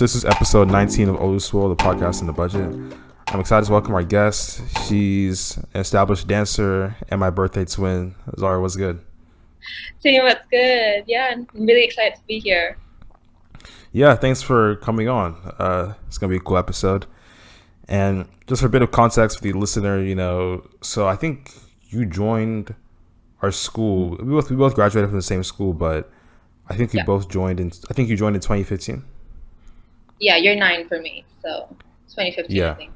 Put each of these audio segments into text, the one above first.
So this is episode 19 of Oluswole, the podcast in the budget. I'm excited to welcome our guest. She's an established dancer and my birthday twin. Zara, what's good? Seeing what's good. Yeah, I'm really excited to be here. Yeah, thanks for coming on. It's going to be a cool episode. And just for a bit of context for the listener, so I think you joined our school. We both graduated from the same school, but I think we Yeah. both I think you joined in 2015. Yeah, you're 9 for me. So 2015, I Yeah. think.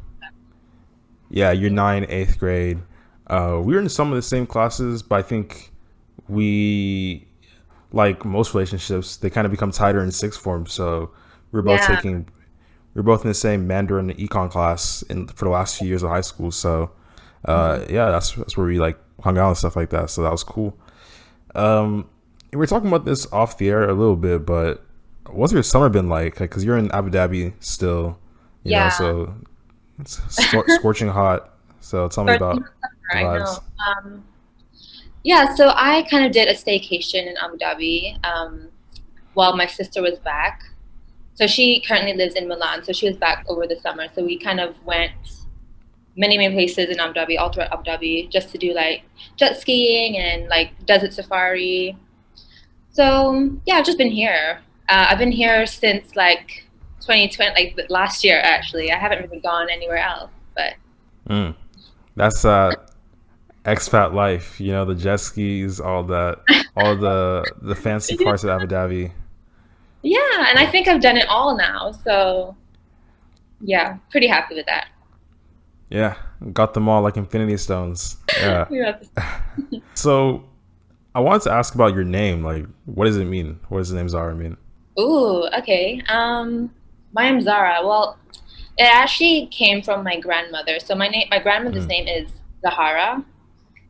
Yeah, you're nine, eighth grade. We were in some of the same classes, but I think we, like most relationships, they kind of become tighter in sixth form. So we were both Yeah. taking, we were both in the same Mandarin and econ class for the last few years of high school. So Hmm. yeah, that's where we like hung out and stuff like that. So that was cool. We were talking about this off the air a little bit, but what's your summer been like? Because you're in Abu Dhabi still, Yeah. so it's scorching hot. So tell me First about summer, the I vibes. know. Yeah, so I kind of did a staycation in Abu Dhabi while my sister was back. So she currently lives in Milan, so she was back over the summer. So we kind of went many, many places in Abu Dhabi, all throughout Abu Dhabi, just to do like jet skiing and like desert safari. So yeah, I've just been here. I've been here since like 2020, like last year actually. I haven't really gone anywhere else, but Mm. That's expat life. The jet skis, all that, all the fancy yeah, parts of Abu Dhabi. yeah, and I think I've done it all now. So yeah, pretty happy with that. Yeah, got them all like Infinity Stones. Yeah. Yeah. So I wanted to ask about your name. Like, what does it mean? What does the name Zara mean? Ooh, okay. My name's Zara. Well, it actually came from my grandmother. So my grandmother's Mm. name is Zahara,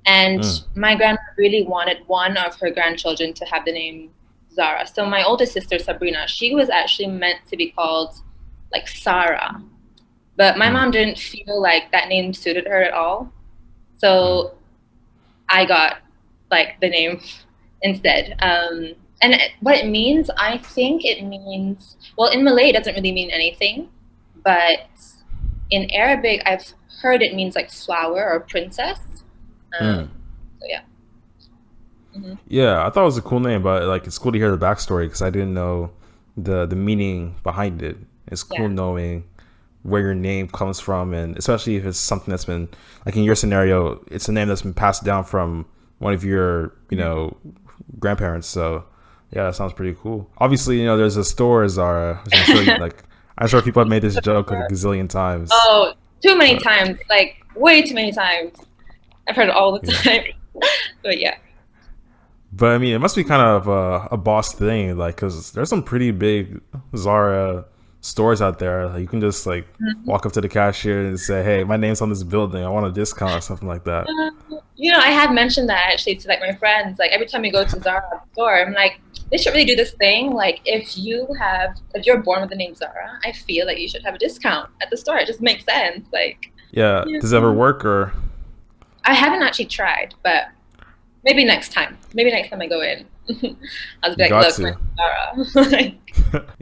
and Mm. my grandma really wanted one of her grandchildren to have the name Zara. So my oldest sister Sabrina, she was actually meant to be called like Sarah, but my Mm. mom didn't feel like that name suited her at all. Mm. So I got like the name instead. And what it means, I think it means, well, in Malay, it doesn't really mean anything, but in Arabic, I've heard it means like flower or princess. Mm. So yeah. Hmm. Yeah, I thought it was a cool name, but like it's cool to hear the backstory because I didn't know the meaning behind it. It's cool Yeah. knowing where your name comes from, and especially if it's something that's been like in your scenario, it's a name that's been passed down from one of your grandparents. So yeah, that sounds pretty cool. Obviously, there's a store Zara, which I'm sure people have made this joke like a gazillion times, Oh, too many but times, like way too many times. I've heard it all the yeah. time. But yeah. But I mean, it must be kind of a boss thing, like, because there's some pretty big Zara stores out there. Like, you can just like Mhm. walk up to the cashier and say, "Hey, my name's on this building. I want a discount or something like that." I have mentioned that actually to like my friends. Like every time we go to Zara store, I'm like, they should really do this thing. Like if you're born with the name Zara, I feel like you should have a discount at the store. It just makes sense. Like, Yeah, yeah. does it ever work or? I haven't actually tried, but maybe next time. Maybe next time I go in, I'll just be You like, got look, my to. name's Zara. Like,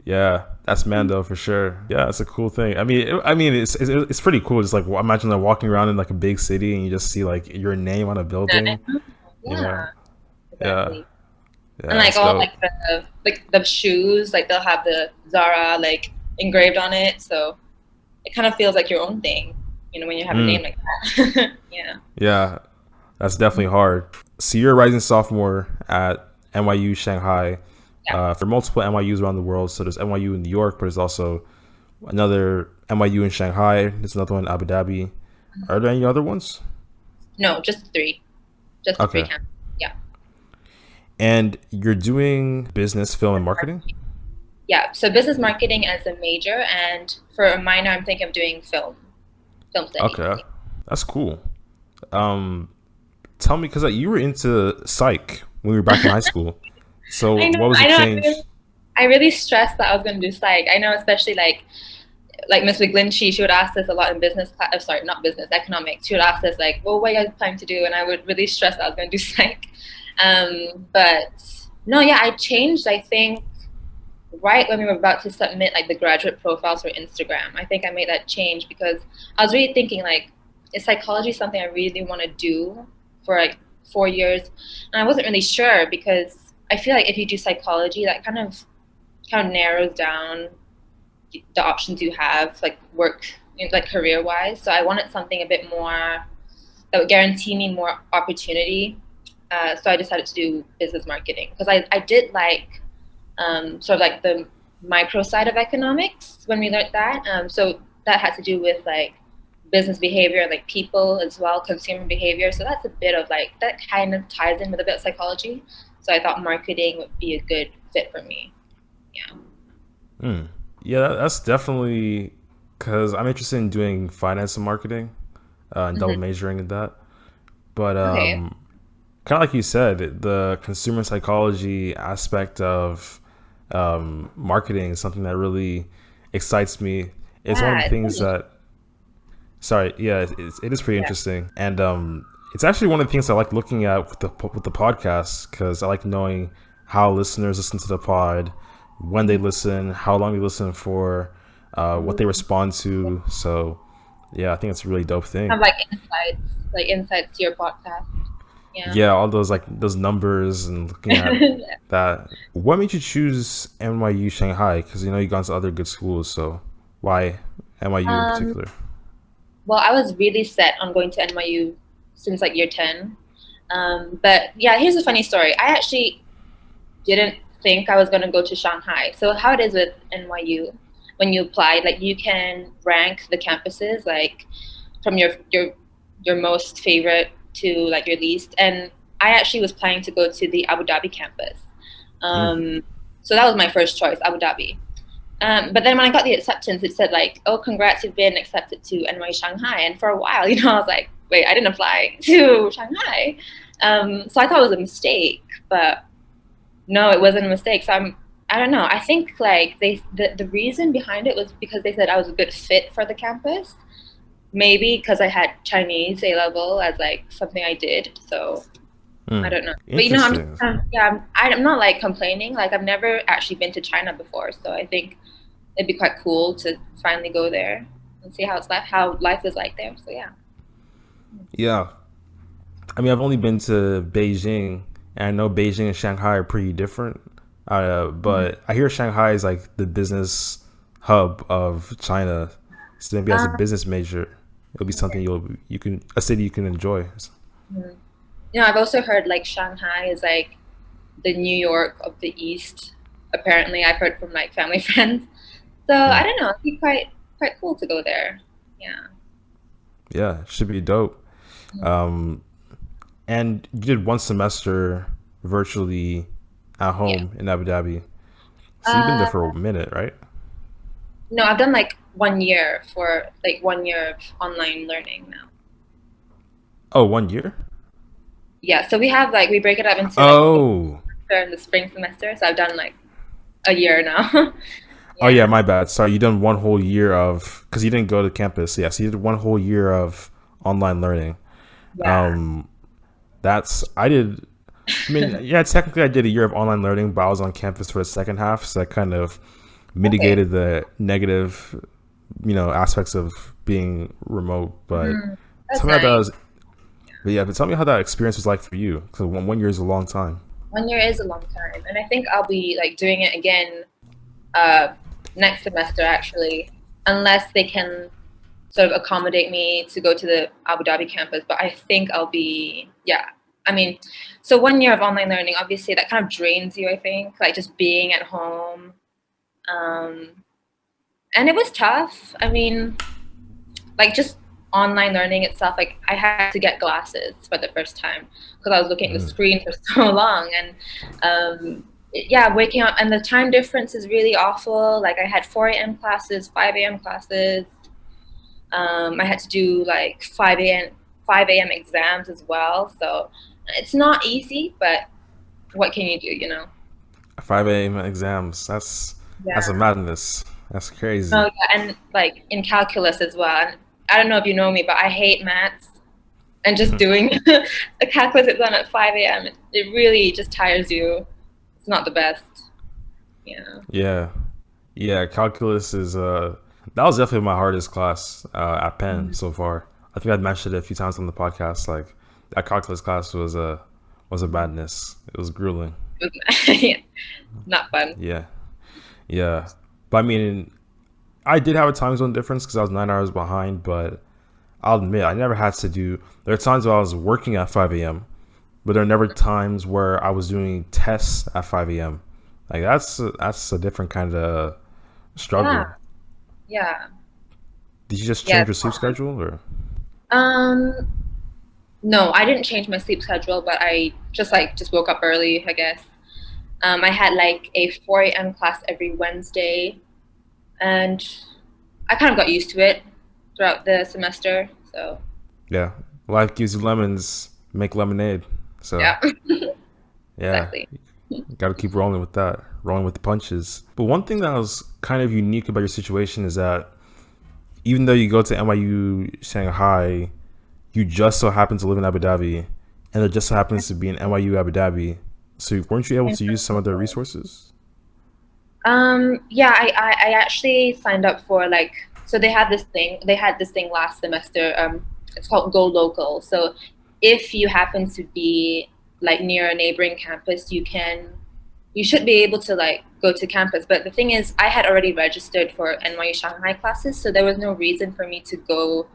Yeah, that's Mando for sure. Yeah, it's a cool thing. I mean, it's pretty cool. Just like imagine like walking around in like a big city and you just see like your name on a building. You know? yeah, Yeah, exactly. And yeah, like that's all dope. the shoes, like they'll have the Zara like engraved on it, so it kind of feels like your own thing, when you have a name Mm, like that. Yeah. yeah, that's definitely hard. So you're a rising sophomore at NYU Shanghai. Yeah. For multiple NYUs around the world. So there's NYU in New York, but there's also another NYU in Shanghai. There's another one in Abu Dhabi. Are there any other ones? No, just three. Just the three Okay. camps. Yeah. And you're doing business, film, and marketing? Yeah. So business marketing as a major, and for a minor, I'm thinking of doing film studies. Okay. That's cool. Um, Tell me, because you were into psych when we were back in high school. So I know. what was the I know. change? I really stressed that I was going to do psych. I know, especially like Miss McGlinchey, she would ask us a lot in business class. Sorry, not business, economics. She would ask us like, "Well, what are you guys planning to do?" And I would really stress that I was going to do psych. But no, yeah, I changed. I think right when we were about to submit like the graduate profiles for Instagram. I think I made that change because I was really thinking like, is psychology something I really want to do for like 4 years? And I wasn't really sure because I feel like if you do psychology, that kind of narrows down the options you have, like work, like career wise. So I wanted something a bit more that would guarantee me more opportunity. So I decided to do business marketing because I did like sort of like the micro side of economics when we learned that. So that had to do with like business behavior, like people as well, consumer behavior. So that's a bit of like that kind of ties in with a bit of psychology. So I thought marketing would be a good fit for me. Yeah. Mm. Yeah, that's definitely because I'm interested in doing finance and marketing, and double Hmm. majoring in that. But Okay. kind of like you said, the consumer psychology aspect of marketing is something that really excites me. It's one of Yeah, the it's things really, that, sorry, yeah, it is pretty yeah. interesting, and it's actually one of the things I like looking at with the podcast because I like knowing how listeners listen to the pod, when they listen, how long they listen for, what they Mm. respond to. So, yeah, I think it's a really dope thing. Have like insights to your podcast. Yeah. Yeah, all those like those numbers and looking at Yeah. that. What made you choose NYU Shanghai? Because you know you gone to other good schools, so why NYU in Um, particular? well, I was really set on going to NYU since like year 10. But yeah, here's a funny story. I actually didn't think I was going to go to Shanghai. So how it is with NYU, when you apply, like you can rank the campuses like from your most favorite to like your least. And I actually was planning to go to the Abu Dhabi campus. Mm. Um, so that was my first choice, Abu Dhabi. But then when I got the acceptance, it said like, "Oh, congrats, you've been accepted to NYU Shanghai." And for a while, I was like, "Wait, I didn't apply to Shanghai." So I thought it was a mistake, but no, it wasn't a mistake. So I don't know. I think like the reason behind it was because they said I was a good fit for the campus. Maybe because I had Chinese A level as like something I did. So I Mm. don't know. But I'm just Interesting. yeah, I'm not like complaining. Like I've never actually been to China before, so I think it'd be quite cool to finally go there and see how life is like there. So yeah. Yeah, I mean I've only been to Beijing, and I know Beijing and Shanghai are pretty different. Mhm. But I hear Shanghai is like the business hub of China. So maybe as a Um, business major, it'll be something you can a city you can enjoy. mhm. I've also heard like Shanghai is like the New York of the East. Apparently, I've heard from like family friends. So I Mm. don't know. It'd be quite cool to go there. Yeah. Yeah, should be dope. Um, and you did one semester virtually at Yeah. home in Abu Dhabi. So you've been there Uh, for a minute, right? no, I've done like 1 year for like 1 year of online learning now. Oh, 1 year? Yeah. So we break it up into like the Oh. semester and the spring semester. So I've done like a year now. Oh yeah, Yeah. my bad. Sorry, you done 1 whole year of because you didn't go to campus. Yeah, so you did 1 whole year of online learning. Yeah. Um, that's I did. I mean, yeah, technically I did a year of online learning, but I was on campus for the second half, so that kind of Okay. mitigated the negative, aspects of being remote. But Mhm. tell That's me how that nice. was. But yeah, but tell me how that experience was like for you. Because 1 year is a long time. 1 year is a long time, and I think I'll be like doing it again uh, next semester actually, unless they can sort of accommodate me to go to the Abu Dhabi campus. But I think I'll be yeah. I mean, so 1 year of online learning, obviously that kind of drains you. I think like just being at home, um, and it was tough. I mean, like just online learning itself, like I had to get glasses for the first time because I was looking at the Mm. screen for so long. And yeah, waking up and the time difference is really awful. Like I had 4 a.m. classes, 5 a.m. classes. I had to do like 5 a.m. exams as well. So it's not easy, but what can you do? 5 a.m. exams. That's a Yeah. madness. That's Oh crazy. yeah, and like in calculus as well. And I don't know if you know me, but I hate maths. And just doing a calculus exam at 5 a.m. It really just tires you. It's not the best. Yeah. Yeah. Yeah, calculus is that was definitely my hardest class at Penn Mhm. so far. I think I'd mentioned it a few times on the podcast. Like that calculus class was a madness. It was grueling. Yeah, not fun. Yeah, yeah. But I mean, I did have a time zone difference because I was 9 hours behind. But I'll admit, I never had to do. There are times where I was working at 5 a.m., but there are never times where I was doing tests at 5 a.m. Like that's a different kind of Yeah, struggle. yeah, Did you just yeah. change It's your sleep not fun. schedule or? No, I didn't change my sleep schedule, but I just woke up early, I guess. I had like a 4 a.m. class every Wednesday, and I kind of got used to it throughout the semester. So Yeah, life gives you lemons, make lemonade. So yeah, yeah, exactly. got to keep rolling with that, rolling with the punches. But one thing that was kind of unique about your situation is that even though you go to NYU Shanghai, you just so happen to live in Abu Dhabi, and there just so happens to be an NYU Abu Dhabi. So weren't you able to use some of the resources? Yeah, I actually signed up for like so they had this thing last semester. It's called Go Local. So if you happen to be like near a neighboring campus, you should be able to like go to campus. But the thing is, I had already registered for NYU Shanghai classes, so there was no reason for me to go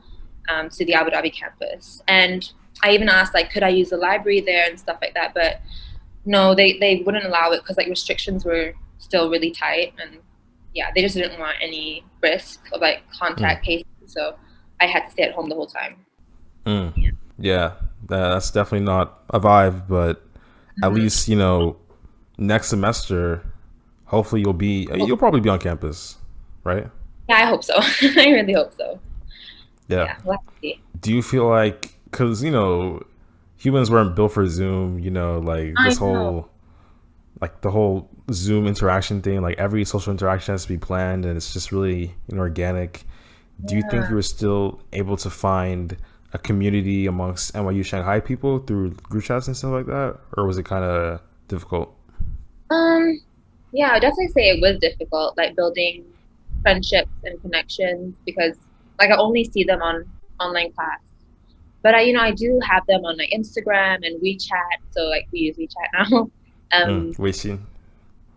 to the Abu Dhabi campus. And I even asked like, could I use the library there and stuff like that, but no, they wouldn't allow it because like restrictions were still really tight, and yeah, they just didn't want any risk of like Mm, contact cases. So I had to stay at home the whole time. mm. Yeah. Yeah, that's definitely not a vibe, but at Hmm. least next semester, hopefully Oh, you'll probably be on campus, right? yeah, I hope so. I really hope so. Yeah. Yeah, we'll have to see. Do you feel like because humans weren't built for Zoom, like I this know. whole like the whole Zoom interaction thing, like every social interaction has to be planned and it's just really inorganic. Do you think Yeah. you were still able to find a community amongst NYU Shanghai people through group chats and stuff like that, or was it kind of difficult? Um, yeah, I'd definitely say it was difficult, like building friendships and connections because like I only see them on online class. But I do have them on like Instagram and WeChat. So like we use WeChat now. Weixin.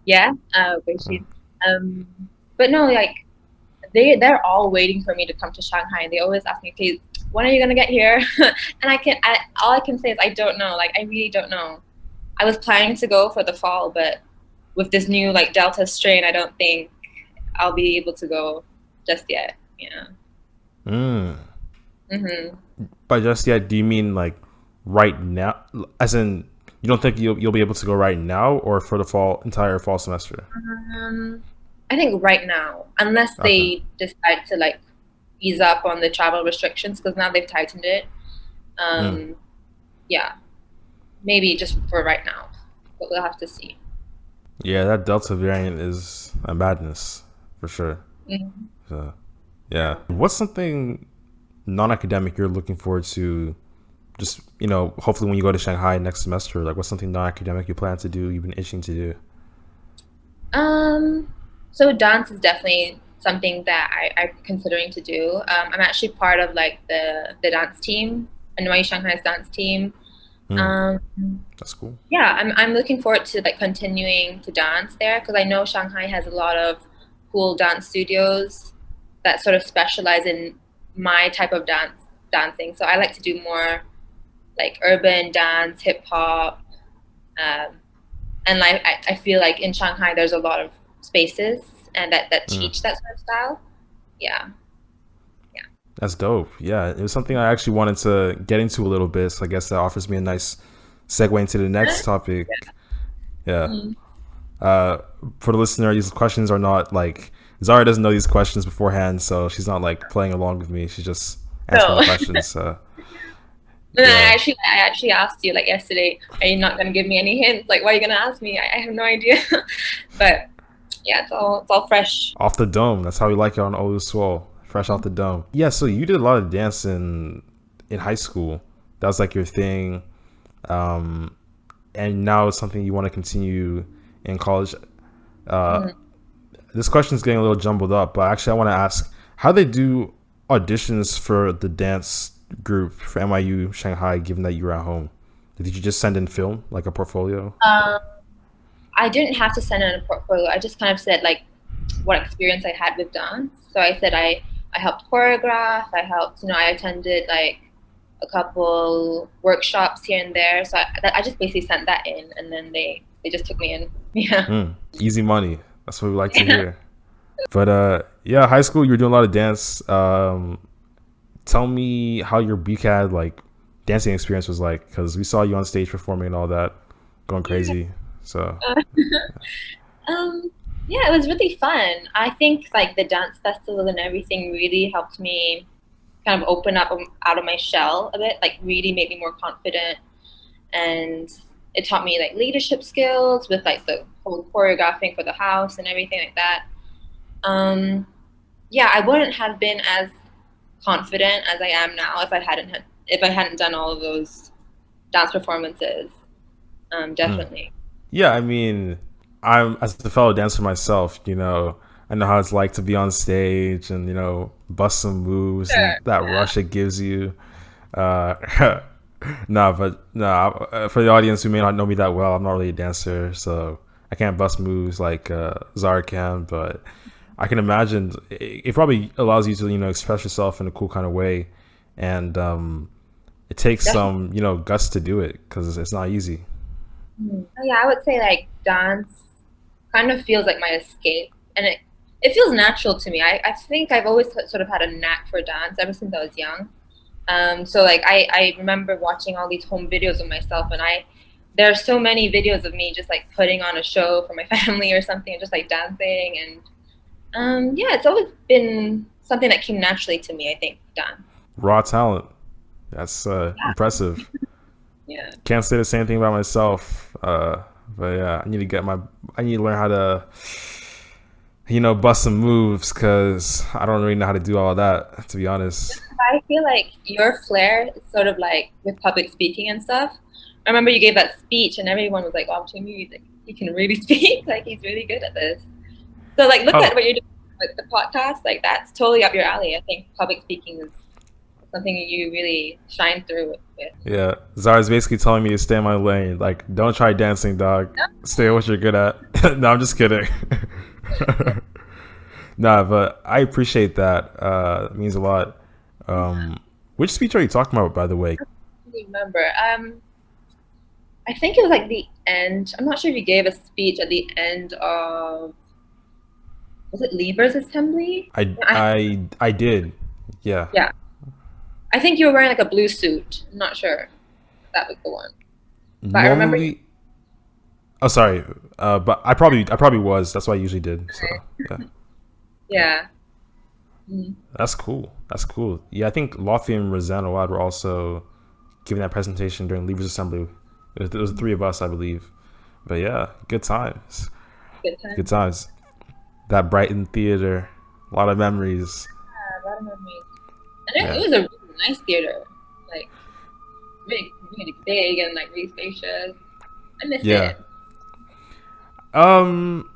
Yeah, Weixin. Um, but no, like they're all waiting for me to come to Shanghai, and they always ask me, "Okay, when are you gonna get here?" And all I can say is I don't know. Like I really don't know. I was planning to go for the fall, but with this new like Delta strain, I don't think I'll be able to go just yet. Yeah. Mm. Hmm. By just yet, do you mean like right now? As in, you don't think you'll be able to go right now, or for the entire fall semester? Um, I think right now, unless Okay. they decide to like ease up on the travel restrictions, because now they've tightened it. Mm. Um, yeah, maybe just for right now, but we'll have to see. Yeah, that Delta variant is a madness for sure. Mhm. So, yeah. Yeah. What's something non-academic you're looking forward to? Just hopefully when you go to Shanghai next semester, like what's something non-academic you plan to do? You've been itching to do. Um, so dance is definitely something that I'm considering to do. I'm actually part of like the dance team, NYU Shanghai's dance team. Mm, Um, that's cool. yeah, I'm looking forward to like continuing to dance there because I know Shanghai has a lot of cool dance studios that sort of specialize in my type of dancing. So I like to do more like urban dance, hip hop, um, and like I feel like in Shanghai there's a lot of spaces and that Mm, teach that sort of style. Yeah, yeah. that's dope. Yeah, it was something I actually wanted to get into a little bit. So I guess that offers me a nice segue into the next topic. Yeah. Mhm. Uh, for the listener, these questions are not like Zara doesn't know these questions beforehand, so she's not like playing along with me. She's just answering So the questions. So and yeah. I actually asked you like yesterday, are you not gonna give me any hints? Like, why are you gonna ask me? I have no idea. But yeah, it's all fresh. Off the dome. That's how we like it on Oluswole. Fresh off the dome. Yeah, so you did a lot of dance in high school. That was like your thing. Um, and now it's something you want to continue in college. Uh, Mhm. this question is getting a little jumbled up, but actually, I want to ask how they do auditions for the dance group for NYU Shanghai. Given that you were at home, did you just send in film like a portfolio? Um, I didn't have to send in a portfolio. I just kind of said like what experience I had with dance. So I said I helped choreograph. I helped, I attended like a couple workshops here and there. So I just basically sent that in, and then they just took me in. Yeah. Easy money. That's what we like to hear. But yeah, high school you were doing a lot of dance. Tell me how your BCAD like dancing experience was like, because we saw you on stage performing and all that, going Yeah. crazy. So Um, yeah, it was really fun. I think like the dance festival and everything really helped me kind of open up out of my shell a bit, like really made me more confident. And it taught me like leadership skills with like the whole choreographing for the house and everything like that. Um, yeah, I wouldn't have been as confident as I am now if I hadn't done all of those dance performances. Definitely. yeah, I mean, I'm as a fellow dancer myself. I know how it's like to be on stage and bust some moves and Sure. that rush it gives you. Uh, for the audience who may not know me that well, I'm not really a dancer, so I can't bust moves like Zara can. But I can imagine it probably allows you to express yourself in a cool kind of way, and it takes Definitely. some guts to do it because it's not easy. Yeah, I would say like dance kind of feels like my escape, and it feels natural to me. I think I've always sort of had a knack for dance ever since I was young. So like I remember watching all these home videos of myself, and there are so many videos of me just like putting on a show for my family or something, and just like dancing, and yeah, it's always been something that came naturally to me. I think dance. Raw talent. That's impressive. Yeah. Can't say the same thing about myself. But yeah, I need to learn how to, bust some moves because I don't really know how to do all that, to be honest. I feel like your flair is sort of like with public speaking and stuff. I remember you gave that speech, and everyone was like, "Wow, Jamie, like, he can really speak. Like, he's really good at this." So, like, look at Oh, what you're doing with the podcast. Like, that's totally up your alley. I think public speaking is something you really shine through with. yeah. Zara's basically telling me to stay in my lane. Like, don't try dancing, dog. Stay at what you're good at. No, I'm just kidding. Nah, but I appreciate that. It means a lot. Which speech are you talking about, by the way? I don't remember. I think it was like the end. I'm not sure if you gave a speech at the end of, was it Leavers Assembly? I did. Yeah. Yeah. I think you were wearing like a blue suit. I'm not sure if that was the one. But I remember you. Normally, oh sorry, but I probably was. That's what I usually did. So yeah, Yeah. Mhm. that's cool. That's cool. Yeah, I think Lotfi and Rosanna Wad were also giving that presentation during Leaders Assembly. It was the three of us, I believe. But yeah, good times. Good time. Good times. That Brighton Theater, a lot of memories. Yeah, a lot of memories. And it Yeah, was a really nice theater. Like really, really big and like really spacious. I miss yeah. it. Um,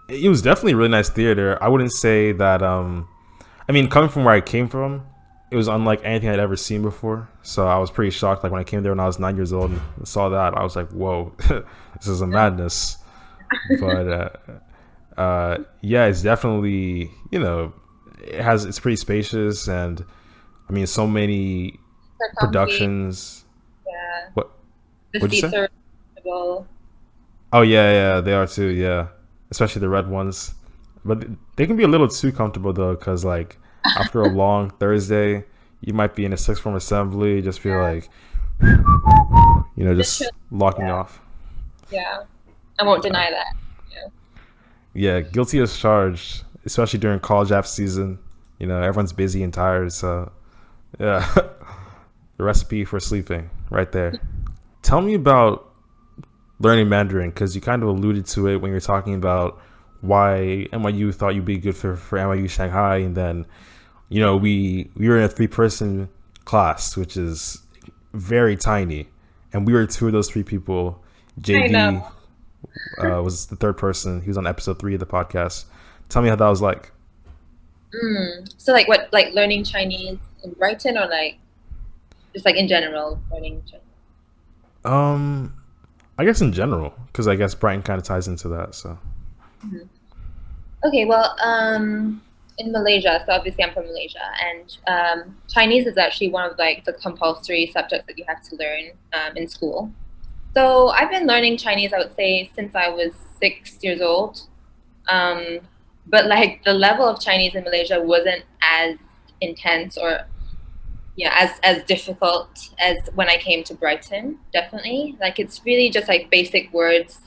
it was definitely a really nice theater. I wouldn't say that. I mean, coming from where I came from, it was unlike anything I'd ever seen before. So I was pretty shocked. Like when I came there when I was 9 years old and saw that, I was like, "Whoa, this is a madness." But yeah, it's definitely it's pretty spacious and I mean so many They're comfy. productions. Yeah. What The what'd you seats say? are comfortable. Oh yeah, yeah, they are too. Yeah, especially the red ones, but they can be a little too comfortable though, because like after a long Thursday, you might be in a sixth form assembly, just feel Yeah. like Literally, just locking yeah. off. Yeah. I won't deny that. Yeah. Yeah, guilty as charged, especially during college app season. Everyone's busy and tired, so yeah, the recipe for sleeping right there. Tell me about learning Mandarin because you kind of alluded to it when you were talking about why NYU thought you'd be good for NYU Shanghai, and then we were in a three-person class, which is very tiny, and we were two of those three people. I know. JB, was the third person. He was on episode 3 of the podcast. Tell me how that was like. So like what, like learning Chinese in Brighton, or like just like in general learning Chinese? Um, I guess in general, because I guess Brighton kind of ties into that. So Mhm. Okay, well, in Malaysia, so obviously I'm from Malaysia, and Chinese is actually one of like the compulsory subjects that you have to learn in school. So I've been learning Chinese, I would say, since I was 6 years old. Um, but like the level of Chinese in Malaysia wasn't as intense, or as difficult as when I came to Brighton. Definitely, like it's really just like basic words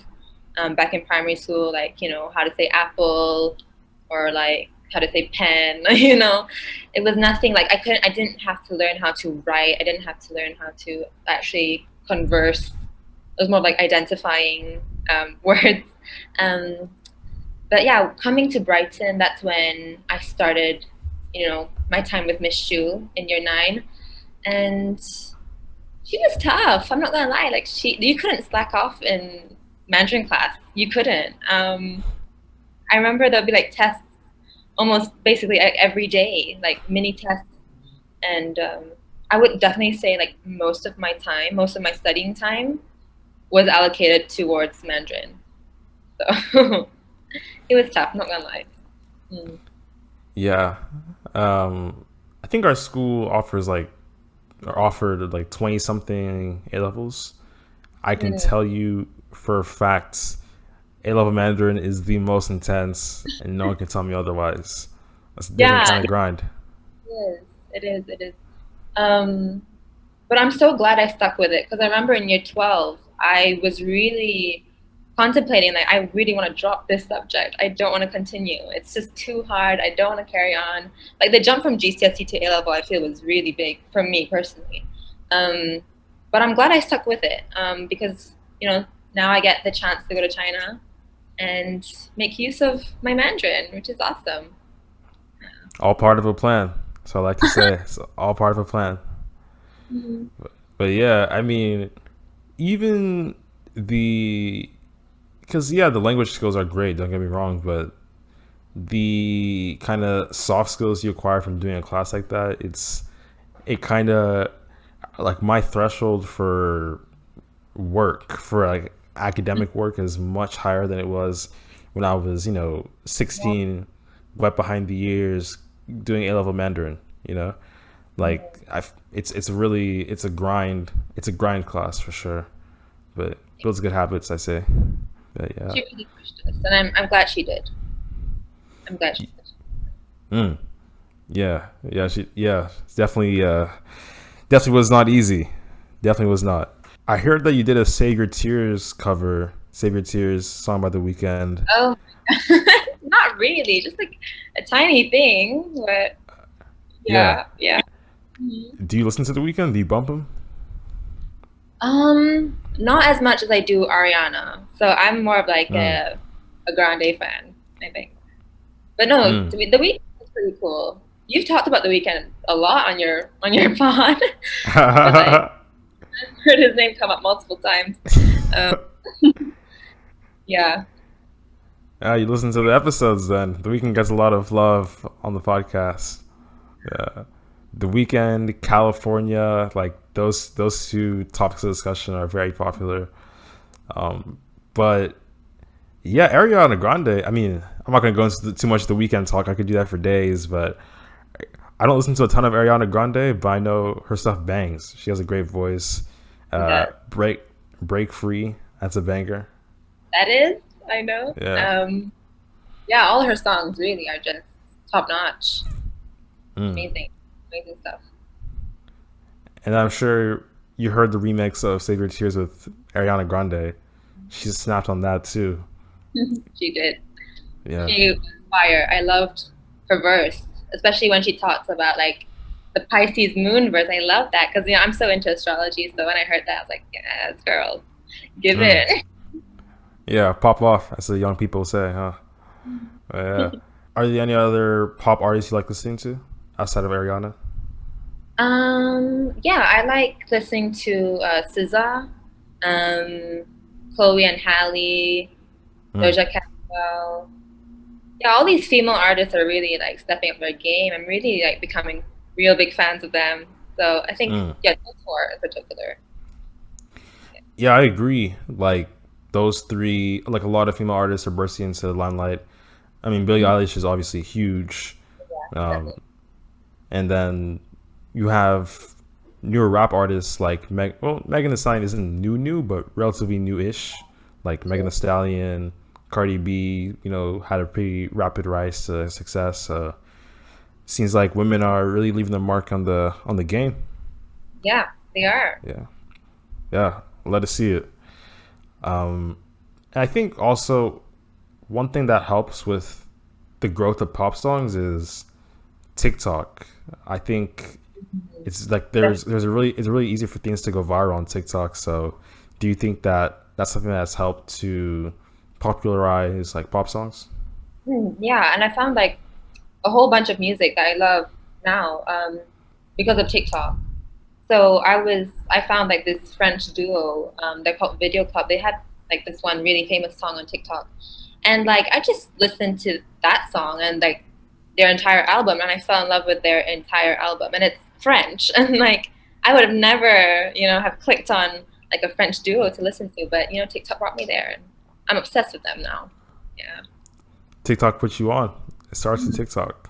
back in primary school, like how to say apple, or like how to say pen. It was nothing like I didn't have to learn how to write. I didn't have to learn how to actually converse. It was more like identifying words. Um, but yeah, coming to Brighton, that's when I started, my time with Miss Shu in year 9, and she was tough. I'm not gonna lie. Like you couldn't slack off in Mandarin class. You couldn't. I remember there'd be like tests almost basically every day, like mini tests, and I would definitely say like most of my studying time was allocated towards Mandarin. So it was tough. Not gonna lie. Mm. yeah, I think our school offered like 20 something A levels. I can Mm. tell you for a fact, A level Mandarin is the most intense, and no one can tell me otherwise. That's a different Yeah, kind of grind. it is. It is. It is. Um, but I'm so glad I stuck with it, because I remember in year 12, I was really contemplating, like, I really want to drop this subject. I don't want to continue. It's just too hard. I don't want to carry on. Like, the jump from GCSE to A level, I feel, was really big for me personally. Um, but I'm glad I stuck with it, because, now I get the chance to go to China and make use of my Mandarin, which is awesome. All part of a plan. So I like to say it's all part of a plan. Mhm. But yeah, I mean, even the because yeah, the language skills are great. Don't get me wrong, but the kind of soft skills you acquire from doing a class like that, it kind of like my threshold for like academic work is much higher than it was when I was 16, wet behind the ears, doing A level Mandarin. You know, like I it's a grind. It's a grind class for sure, but builds good habits, I say. But yeah. She really pushed us, and I'm glad she did. I'm glad she did. Mm. Yeah, it's definitely was not easy. Definitely was not. I heard that you did a Save Your Tears cover, Save Your Tears song by The Weeknd. Oh, not really, just like a tiny thing, but Yeah. yeah, yeah. Mhm. Do you listen to The Weeknd? Do you bump him? Not as much as I do Ariana. So I'm more of like Mm. a Grande fan, I think. But no, Mm. The Weeknd is pretty cool. You've talked about The Weeknd a lot on your pod, because I heard his name come up multiple times. Um, yeah. You listen to the episodes then. The Weeknd gets a lot of love on the podcast. Yeah. The Weeknd, California, like those two topics of discussion are very popular. But yeah, Ariana Grande. I mean, I'm not gonna go into too much of the Weeknd talk. I could do that for days, but I don't listen to a ton of Ariana Grande, but I know her stuff bangs. She has a great voice. That Break Free. That's a banger. that is, I know. Yeah. Yeah, all her songs really are just top notch. Mm. Amazing, amazing stuff. And I'm sure you heard the remix of Save Your Tears with Ariana Grande. She snapped on that too. She did. Yeah. She was fire. I loved her verse, especially when she talks about like the Pisces moon verse. I love that because I'm so into astrology. So when I heard that, I was like, yes, girl, give Mm. it. Yeah, pop off, as the young people say, huh? But yeah. Are there any other pop artists you like listening to outside of Ariana? Yeah, I like listening to SZA, um, Chloe and Halle, Mm, Doja Cat as well. Yeah, all these female artists are really like stepping up their game. I'm really like becoming real big fans of them. So I think mm. yeah, those four in particular. Yeah, I agree. Like those three, like a lot of female artists are bursting into the limelight. I mean, Billie Mhm. Eilish is obviously huge, Yeah, um, definitely. and then you have newer rap artists like Megan Thee Stallion isn't new, but relatively new-ish. Like Megan Thee Stallion, Cardi B, had a pretty rapid rise to success. Seems like women are really leaving their mark on the game. Yeah, they are. Yeah, yeah. Let us see it. And I think also one thing that helps with the growth of pop songs is TikTok. I think Mhm. it's like Def- there's a really it's really easy for things to go viral on TikTok. So, do you think that that's something that's helped to popularize like pop songs? Yeah, and I found like a whole bunch of music that I love now because of TikTok. So I found like this French duo, they're called Video Club. They had like this one really famous song on TikTok. And like I just listened to that song and like their entire album and I fell in love with their entire album. And it's French and like I would have never, have clicked on like a French duo to listen to, but TikTok brought me there and I'm obsessed with them now. Yeah. TikTok puts you on. It starts with TikTok.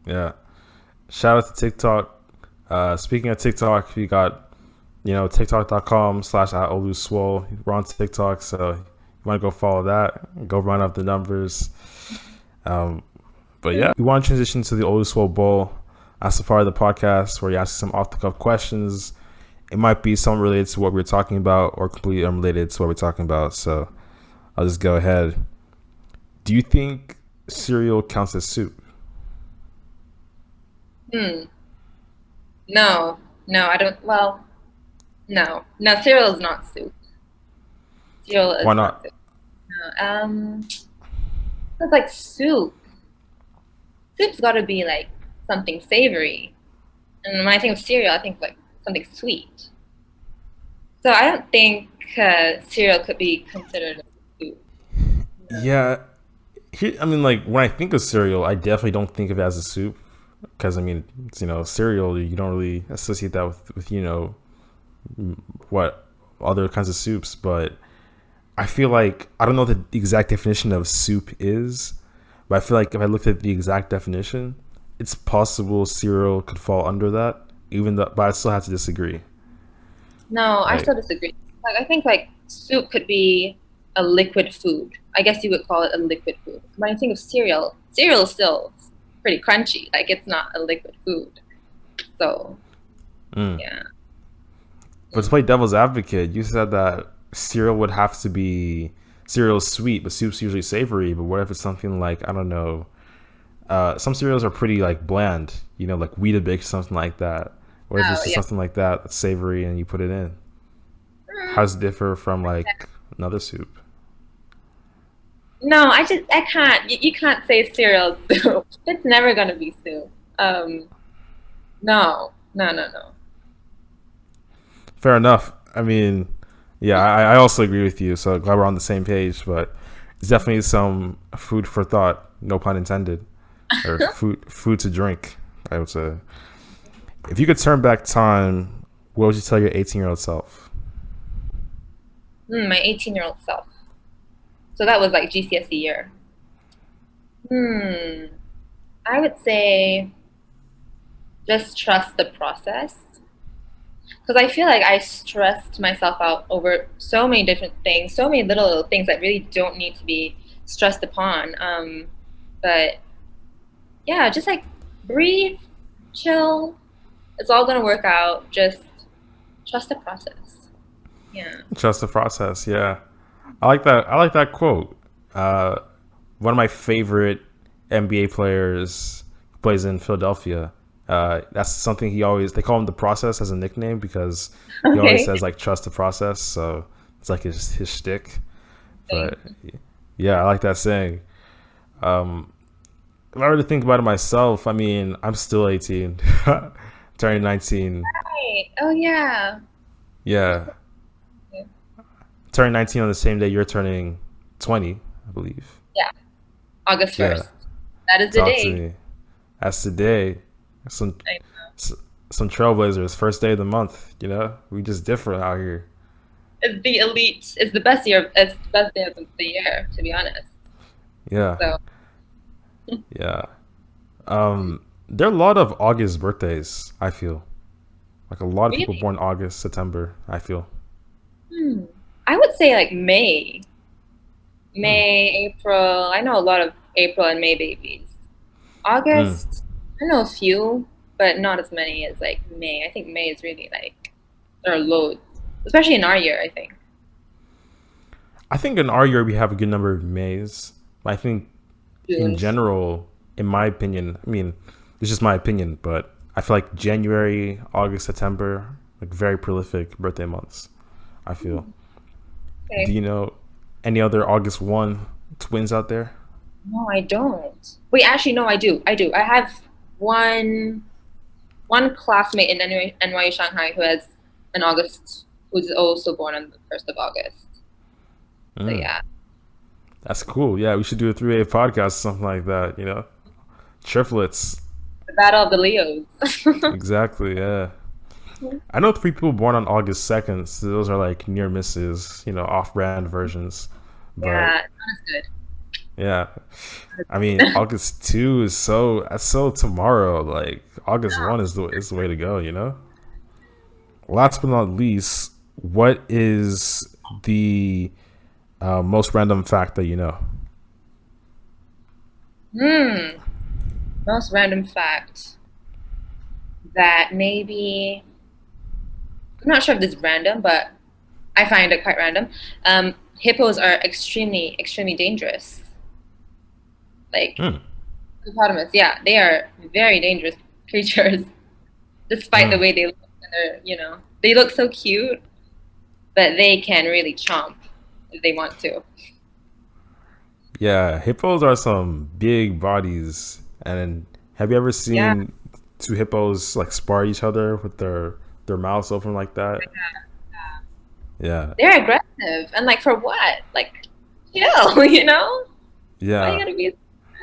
Yeah. Shout out to TikTok. Speaking of TikTok, we got TikTok.com/at Oluswole. We're on TikTok, so you want to go follow that. Go run up the numbers. Um, but yeah, we want to transition to the Oluswole Bowl as a part of the podcast where you ask some off the cuff questions. It might be something related to what we're talking about or completely unrelated to what we're talking about. So I'll just go ahead. Do you think cereal counts as soup? Hmm. No, no, I don't. Well, no, no, cereal is not soup. Cereal Why is not not? soup. No. It's like soup. Soup's got to be like something savory. And when I think of cereal, I think like something sweet. So I don't think cereal could be considered a soup. No. Yeah, I mean, like when I think of cereal, I definitely don't think of it as a soup because I mean, it's, cereal. You don't really associate that with what other kinds of soups, but I feel like I don't know what the exact definition of soup is, but I feel like if I looked at the exact definition, it's possible cereal could fall under that. Even though, but I still have to disagree. No, I Like, still disagree. Like I think like soup could be a liquid food. I guess you would call it a liquid food. When I think of cereal, cereal is still pretty crunchy. Like it's not a liquid food. So mm. yeah. But to play devil's advocate, you said that cereal would have to be cereal is sweet, but soup's usually savory. But what if it's something like I don't know? Some cereals are pretty like bland, like Weetabix, something like that. What if Oh it's just yeah. something like that that's savory and you put it in? How Mm, does it differ from like another soup? no, I can't. You can't say cereal is soup. It's never gonna be soup. Um, no, no, no, no. Fair enough. I mean, yeah, I also agree with you. So glad we're on the same page. But it's definitely some food for thought. No pun intended. Or food to drink. I would say. If you could turn back time, what would you tell your 18-year-old self? My 18-year-old self. So that was like GCSE year. Hmm. I would say just trust the process. Because I feel like I stressed myself out over so many different things, so many little things that really don't need to be stressed upon. But yeah, just like breathe, chill. It's all gonna work out. Just trust the process. Yeah. Trust the process. Yeah, I like that. I like that quote. Uh, One of my favorite NBA players plays in Philadelphia. That's something he always they call him the process as a nickname because he always Okay. says like trust the process. So it's like his shtick. Thanks. But yeah, I like that saying. Um, if I were to think about it myself, I mean, I'm still 18, turning 19. Right. Oh yeah. Yeah, turning 19 on the same day you're turning 20, I believe. Yeah, August Yeah, 1st. That is the talk to day. me. That's the day. Some I, s- some trailblazers. First day of the month. We just different out here. it's the elite. It's the best year. It's the best day of the year, to be honest. Yeah, So yeah. There are a lot of August birthdays. I feel like a lot of people really, born August, September. I feel. hmm, I would say like May, Mm, April. I know a lot of April and May babies. mm. August, I know a few, but not as many as like May. I think May is really like there are loads, especially in our year. I think I think in our year we have a good number of Mays. I think in June. general, in my opinion, I mean, it's just my opinion, but I feel like January, August, September, like very prolific birthday months. I feel. Do Okay. you know any other August 1 twins out there? No, I don't. Wait, actually, no, I do. I do. I have one one classmate in NYU Shanghai who has an August, who's also born on the 1st of August. So Mm, yeah, that's cool. Yeah, we should do a 3-way podcast, something like that. Triplets. the Battle of the Leos. Exactly, yeah. I know 3 people born on August 2nd, so those are like near misses, off brand versions. But Yeah, that's yeah, I mean, good. August 2 that's so tomorrow. Like August 1 is the way to go. Last but not least, what is the most random fact that you know? Hmm. Most random fact that maybe I'm not sure if this is random, but I find it quite random. Hippos are extremely, extremely dangerous. Like Mm, hippopotamus, yeah, they are very dangerous creatures, despite the mm. way they look. And they look so cute, but they can really chomp if they want to. Yeah, hippos are some big bodies. And have you ever Yeah, seen two hippos like spar each other with their mouths open like that? Yeah, they're aggressive, and like for what? Like, chill, you know? Why you yeah. gotta be so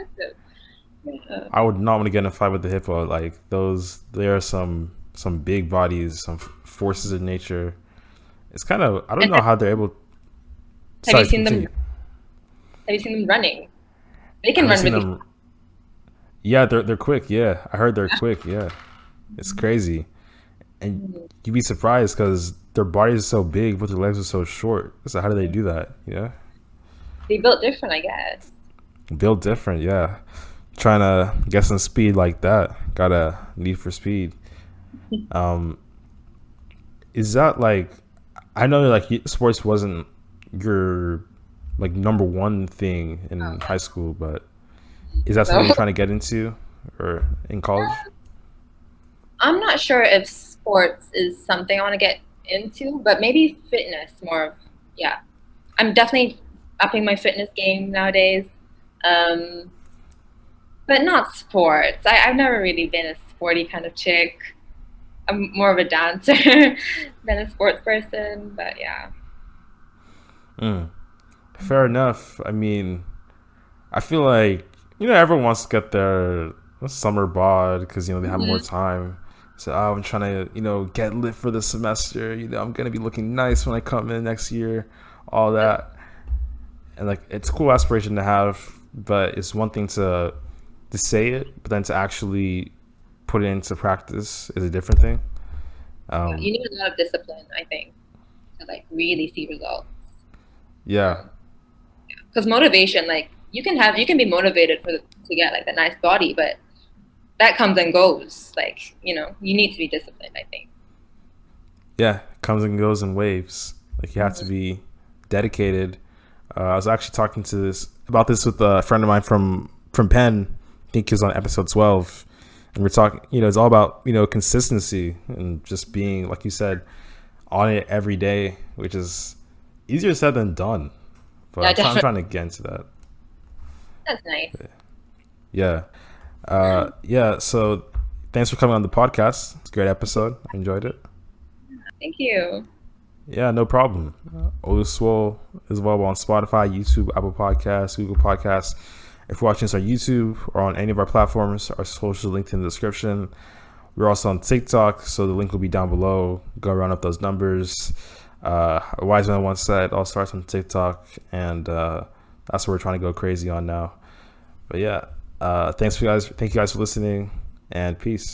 aggressive? Yeah. I would not want to get in a fight with the hippo. Like those, there are some big bodies, some forces of nature. It's kind of, I don't And know how they're able. have you Sorry, seen them? continue. Have you seen them running? They I can haven't run seen really them. Yeah, they're quick. Yeah, I heard they're quick. Yeah, it's crazy, and fast. you'd be surprised because their bodies are so big, but their legs are so short. So how do they do that? Yeah, They built different, I guess. built different. Yeah, trying to get some speed like that. Got a need for speed. Um, is that like? I know like sports wasn't your like number one thing in high school, but is that something So you're trying to get into or in college? I'm not sure if sports is something I want to get into, but maybe fitness more. Yeah, I'm definitely upping my fitness game nowadays. Um, but not sports. I've never really been a sporty kind of chick. I'm more of a dancer than a sports person. But yeah. Mm, fair enough. I mean, I feel like everyone wants to get their summer bod because they have more Mhm. time. So I'm trying to get lit for the semester. I'm gonna be looking nice when I come in next year, all that. And like it's a cool aspiration to have, but it's one thing to say it, but then to actually put it into practice is a different thing. Yeah, Um, you need a lot of discipline, I think, to like really see results. yeah, Because motivation, like you can be motivated to get like a nice body, but that comes and goes. Like you need to be disciplined, I think. yeah, comes and goes in waves. Like you have to Hmm. be dedicated. I was actually talking to this about this with a friend of mine from Penn. I think he was on episode 12, and we're talking. It's all about consistency and just being like you said on it every day, which is easier said than done. But Yeah, I'm definitely. trying to get into that. That's nice. Yeah, yeah. So thanks for coming on the podcast. It's a great episode. I enjoyed it. Thank you. Yeah, no problem. Oluswole is available on Spotify, YouTube, Apple Podcasts, Google Podcasts. If you're watching us on YouTube or on any of our platforms, our social linked in the description. We're also on TikTok, so the link will be down below. Go round up those numbers. A wise man once said, "It all starts on TikTok," and that's what we're trying to go crazy on now. But yeah, thank you guys for listening, and peace.